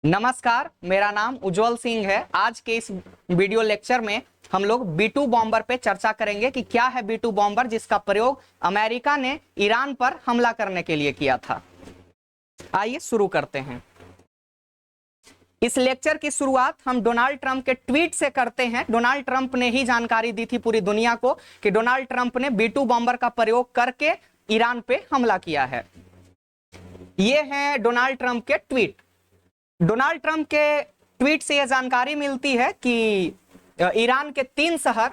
नमस्कार, मेरा नाम उज्जवल सिंह है। आज के इस वीडियो लेक्चर में हम लोग B2 बॉम्बर पे चर्चा करेंगे कि क्या है B2 बॉम्बर, जिसका प्रयोग अमेरिका ने ईरान पर हमला करने के लिए किया था। आइए शुरू करते हैं। इस लेक्चर की शुरुआत हम डोनाल्ड ट्रंप के ट्वीट से करते हैं। डोनाल्ड ट्रंप ने ही जानकारी दी थी पूरी दुनिया को कि डोनाल्ड ट्रंप ने B2 बॉम्बर का प्रयोग करके ईरान पे हमला किया है। ये है डोनाल्ड ट्रंप के ट्वीट। डोनाल्ड ट्रंप के ट्वीट से यह जानकारी मिलती है कि ईरान के 3 शहर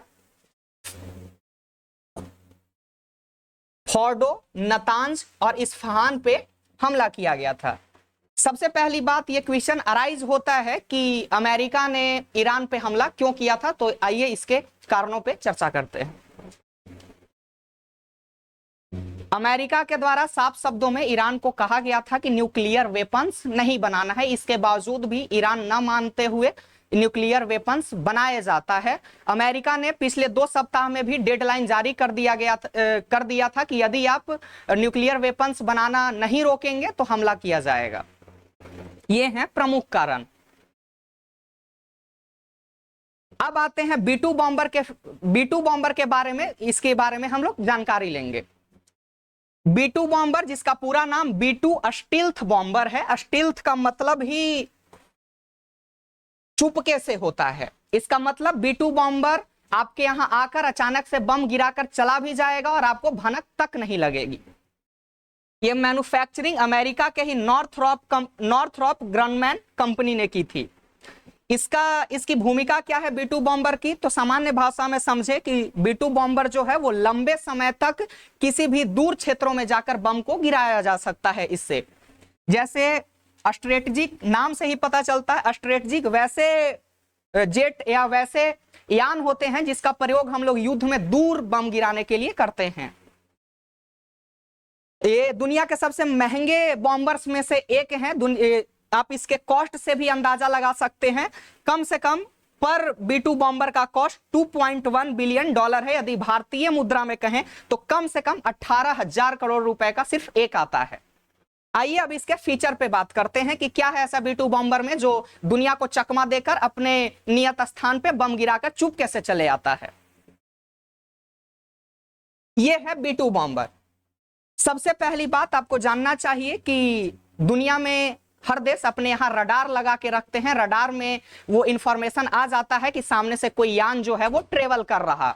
फोर्डो, नतांज और इस्फहान पे हमला किया गया था। सबसे पहली बात, यह क्वेश्चन अराइज होता है कि अमेरिका ने ईरान पे हमला क्यों किया था। तो आइए इसके कारणों पे चर्चा करते हैं। अमेरिका के द्वारा साफ शब्दों में ईरान को कहा गया था कि न्यूक्लियर वेपन्स नहीं बनाना है। इसके बावजूद भी ईरान न मानते हुए न्यूक्लियर वेपन्स बनाए जाता है। अमेरिका ने पिछले 2 सप्ताह में भी डेडलाइन जारी कर दिया था कि यदि आप न्यूक्लियर वेपन्स बनाना नहीं रोकेंगे तो हमला किया जाएगा। ये हैं प्रमुख कारण। अब आते हैं B2 बॉम्बर के बारे में। इसके बारे में हम लोग जानकारी लेंगे। B2 बॉम्बर, जिसका पूरा नाम B2 स्टील्थ बॉम्बर है। स्टील्थ का मतलब ही चुपके से होता है। इसका मतलब B2 बॉम्बर आपके यहां आकर अचानक से बम गिराकर चला भी जाएगा और आपको भनक तक नहीं लगेगी। यह मैन्युफैक्चरिंग अमेरिका के ही नॉर्थरॉप ग्रनमैन कंपनी ने की थी। इसकी भूमिका क्या है B2 बॉम्बर की, तो सामान्य भाषा में समझे कि B2 बॉम्बर जो है वो लंबे समय तक किसी भी दूर क्षेत्रों में जाकर बम को गिराया जा सकता है। इससे जैसे स्ट्रेटेजिक, नाम से ही पता चलता है, स्ट्रेटेजिक वैसे जेट या वैसे यान होते हैं जिसका प्रयोग हम लोग युद्ध में दूर बम गिराने के लिए करते हैं। ये दुनिया के सबसे महंगे बॉम्बर्स में से एक है। आप इसके कॉस्ट से भी अंदाजा लगा सकते हैं। कम से कम पर B2 बॉम्बर का कॉस्ट $2.1 बिलियन है। यदि भारतीय मुद्रा में कहें तो कम से कम 18,000 करोड़ रुपए का सिर्फ एक आता है। आइए अब इसके फीचर पे बात करते हैं कि क्या है ऐसा B2 बॉम्बर में जो दुनिया को चकमा देकर अपने नियत स्थान पे बम गिराकर चुपके से चले आता है। यह है B2 बॉम्बर। सबसे पहली बात आपको जानना चाहिए कि दुनिया में हर देश अपने यहां रडार लगा के रखते हैं। रडार में वो इंफॉर्मेशन आ जाता है कि सामने से कोई यान जो है वो ट्रेवल कर रहा।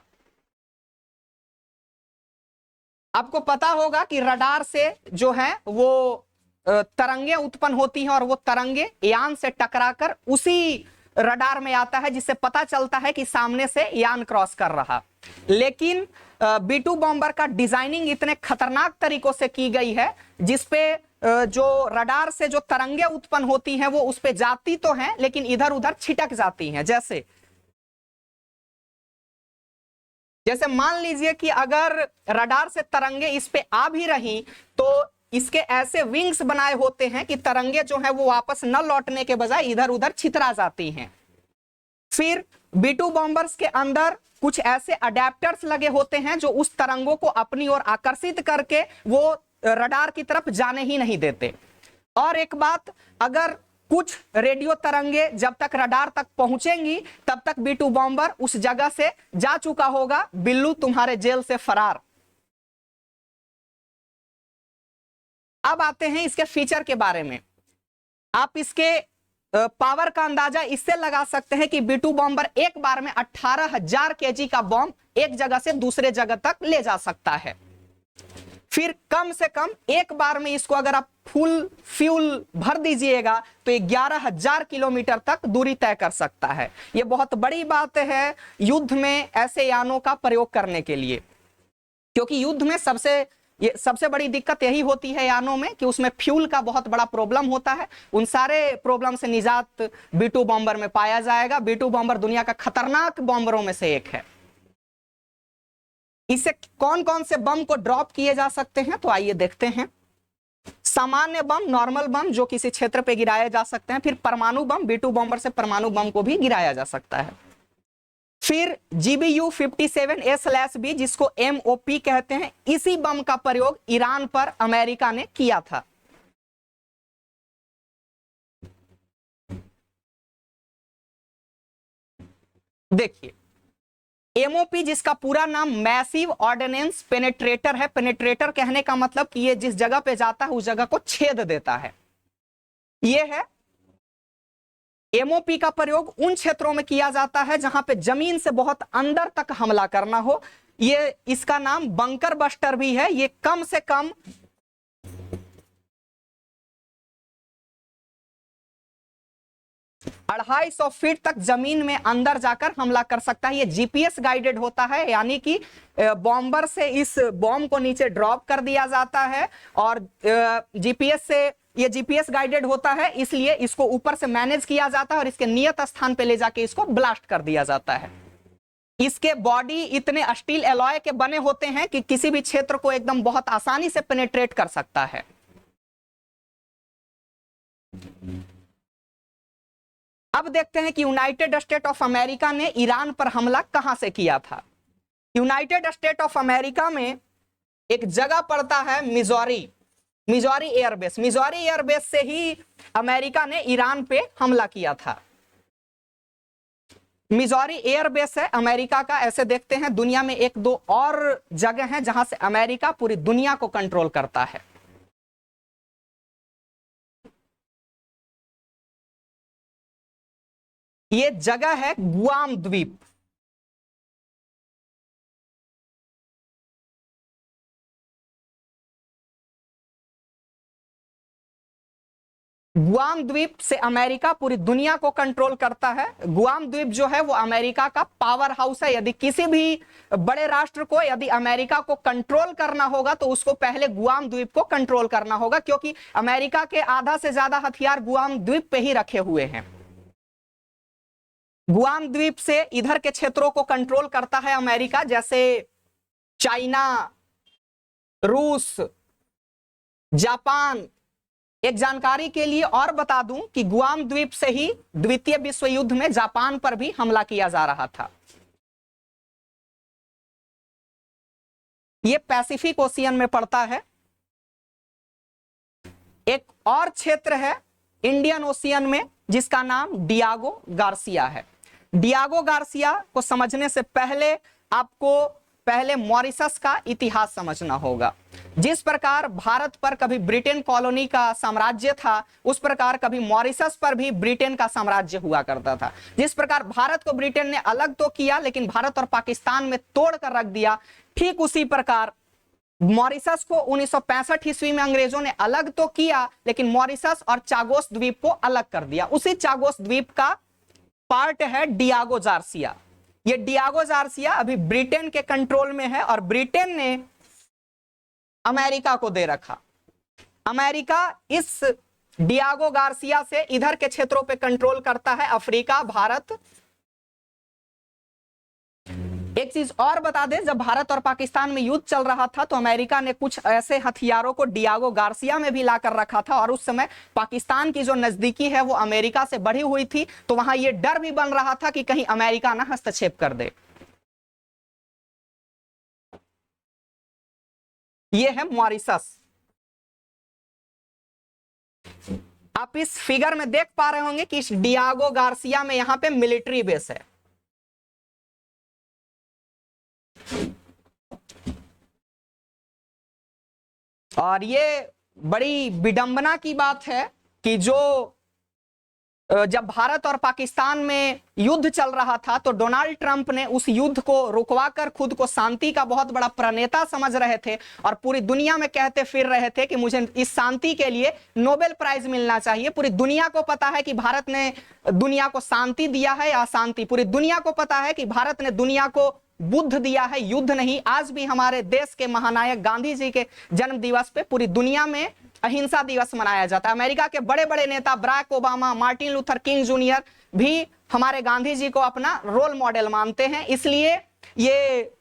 आपको पता होगा कि रडार से जो है वो तरंगे उत्पन्न होती हैं और वो तरंगे यान से टकराकर उसी रडार में आता है, जिससे पता चलता है कि सामने से यान क्रॉस कर रहा। लेकिन B2 बॉम्बर का डिजाइनिंग इतने खतरनाक तरीकों से की गई है जिसपे जो रडार से जो तरंगे उत्पन्न होती हैं वो उस पे जाती तो हैं लेकिन इधर उधर छिटक जाती हैं। जैसे मान लीजिए कि अगर रडार से तरंगे इस पे आ भी रही तो इसके ऐसे विंग्स बनाए होते हैं कि तरंगे जो है वो वापस न लौटने के बजाय इधर उधर छितरा जाती हैं। फिर B2 बॉम्बर्स के अंदर कुछ ऐसे अडेप्टर्स लगे होते हैं जो उस तरंगों को अपनी ओर आकर्षित करके वो रडार की तरफ जाने ही नहीं देते। और एक बात, अगर कुछ रेडियो तरंगे जब तक रडार तक पहुंचेंगी तब तक B2 बॉम्बर उस जगह से जा चुका होगा। बिल्लू तुम्हारे जेल से फरार। अब आते हैं इसके फीचर के बारे में। आप इसके पावर का अंदाजा इससे लगा सकते हैं कि B2 बॉम्बर एक बार में 18,000 kg का बॉम्ब एक जगह से दूसरे जगह तक ले जा सकता है। फिर कम से कम एक बार में इसको अगर आप फुल फ्यूल भर दीजिएगा तो 11,000 किलोमीटर तक दूरी तय कर सकता है। यह बहुत बड़ी बात है युद्ध में ऐसे यानों का प्रयोग करने के लिए, क्योंकि युद्ध में सबसे बड़ी दिक्कत यही होती है यानों में कि उसमें फ्यूल का बहुत बड़ा प्रॉब्लम होता है। उन सारे प्रॉब्लम से निजात B2 बॉम्बर में पाया जाएगा। B2 बॉम्बर दुनिया का खतरनाक बॉम्बरों में से एक है। इससे कौन कौन से बम को ड्रॉप किए जा सकते हैं तो आइए देखते हैं। सामान्य बम, नॉर्मल बम जो किसी क्षेत्र पे गिराए जा सकते हैं। फिर परमाणु बम, B2 बॉम्बर से परमाणु बम को भी गिराया जा सकता है। फिर GBU-57A/B जिसको MOP कहते हैं, इसी बम का प्रयोग ईरान पर अमेरिका ने किया था। देखिए, एमओपी जिसका पूरा नाम मैसिव ऑर्डिनेंस पेनेट्रेटर है। पेनेट्रेटर कहने का मतलब कि ये जिस जगह पे जाता है उस जगह को छेद देता है, ये है। एमओपी का प्रयोग उन क्षेत्रों में किया जाता है जहां पे जमीन से बहुत अंदर तक हमला करना हो। ये इसका नाम बंकर बस्टर भी है। ये कम से कम 250 फीट तक जमीन में अंदर जाकर हमला कर सकता है। ये जीपीएस गाइडेड होता है, यानी कि बॉम्बर से इस बॉम्ब को नीचे ड्रॉप कर दिया जाता है और जीपीएस से, ये जीपीएस गाइडेड होता है इसलिए इसको ऊपर से मैनेज किया जाता है और इसके नियत स्थान पे ले जाके इसको ब्लास्ट कर दिया जाता है। इसके बॉडी इतने स्टील एलॉय के बने होते हैं कि किसी भी क्षेत्र को एकदम बहुत आसानी से पेनेट्रेट कर सकता है। अब देखते हैं कि यूनाइटेड स्टेट ऑफ अमेरिका ने ईरान पर हमला कहां से किया था। यूनाइटेड स्टेट ऑफ अमेरिका में एक जगह पड़ता है मिजौरी एयरबेस। मिजौरी एयरबेस से ही अमेरिका ने ईरान पे हमला किया था। मिजौरी एयरबेस है अमेरिका का। ऐसे देखते हैं दुनिया में एक दो और जगह हैं जहां से अमेरिका पूरी दुनिया को कंट्रोल करता है। ये जगह है गुआम द्वीप। गुआम द्वीप से अमेरिका पूरी दुनिया को कंट्रोल करता है। गुआम द्वीप जो है वो अमेरिका का पावर हाउस है। यदि किसी भी बड़े राष्ट्र को यदि अमेरिका को कंट्रोल करना होगा तो उसको पहले गुआम द्वीप को कंट्रोल करना होगा, क्योंकि अमेरिका के आधा से ज्यादा हथियार गुआम द्वीप पे ही रखे हुए हैं। गुआम द्वीप से इधर के क्षेत्रों को कंट्रोल करता है अमेरिका, जैसे चाइना, रूस, जापान। एक जानकारी के लिए और बता दूं कि गुआम द्वीप से ही द्वितीय विश्व युद्ध में जापान पर भी हमला किया जा रहा था। यह पैसिफिक ओशियन में पड़ता है। एक और क्षेत्र है इंडियन ओशियन में जिसका नाम डियागो गार्सिया है। डियागो गार्सिया को समझने से पहले आपको पहले मॉरिशस का इतिहास समझना होगा। जिस प्रकार भारत पर कभी ब्रिटेन कॉलोनी का साम्राज्य था, उस प्रकार कभी मॉरिशस पर भी ब्रिटेन का साम्राज्य हुआ करता था। जिस प्रकार भारत को ब्रिटेन ने अलग तो किया लेकिन भारत और पाकिस्तान में तोड़ कर रख दिया, ठीक उसी प्रकार मॉरिशस को 1965 ईस्वी में अंग्रेजों ने अलग तो किया लेकिन मॉरिशस और चागोस द्वीप को अलग कर दिया। उसी चागोस द्वीप का पार्ट है डियागो गार्सिया। ये डियागो गार्सिया अभी ब्रिटेन के कंट्रोल में है और ब्रिटेन ने अमेरिका को दे रखा। अमेरिका इस डियागो गार्सिया से इधर के क्षेत्रों पे कंट्रोल करता है, अफ्रीका, भारत। एक चीज और बता दें, जब भारत और पाकिस्तान में युद्ध चल रहा था तो अमेरिका ने कुछ ऐसे हथियारों को डियागो गार्सिया में भी लाकर रखा था और उस समय पाकिस्तान की जो नजदीकी है वो अमेरिका से बढ़ी हुई थी, तो वहां ये डर भी बन रहा था कि कहीं अमेरिका ना हस्तक्षेप कर दे। ये है मॉरिशस। आप इस फिगर में देख पा रहे होंगे कि इस डियागो गार्सिया में यहां पे मिलिट्री बेस है। और ये बड़ी विडंबना की बात है कि जब भारत और पाकिस्तान में युद्ध चल रहा था तो डोनाल्ड ट्रंप ने उस युद्ध को रुकवाकर खुद को शांति का बहुत बड़ा प्रणेता समझ रहे थे और पूरी दुनिया में कहते फिर रहे थे कि मुझे इस शांति के लिए नोबेल प्राइज मिलना चाहिए। पूरी दुनिया को पता है कि भारत ने दुनिया को शांति दिया है या अशांति। पूरी दुनिया को पता है कि भारत ने दुनिया को बुद्ध दिया है, युद्ध नहीं। आज भी हमारे देश के महानायक गांधी जी के जन्म दिवस पे पूरी दुनिया में अहिंसा दिवस मनाया जाता है। अमेरिका के बड़े बड़े नेता Barack Obama, Martin Luther King junior भी हमारे गांधी जी को अपना रोल मॉडल मानते हैं। इसलिए ये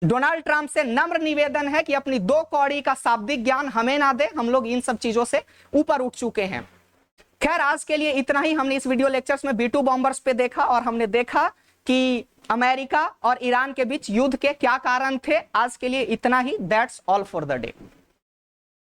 डोनाल्ड ट्रंप से नम्र निवेदन है कि अपनी 2 कौड़ी का शाब्दिक ज्ञान हमें ना दे, हम लोग इन सब चीजों से ऊपर उठ चुके हैं। खैर, आज के लिए इतना ही। हमने इस वीडियो लेक्चर्स में B2 बॉम्बर्स पे देखा और हमने देखा कि अमेरिका और ईरान के बीच युद्ध के क्या कारण थे। आज के लिए इतना ही। That's all for the day.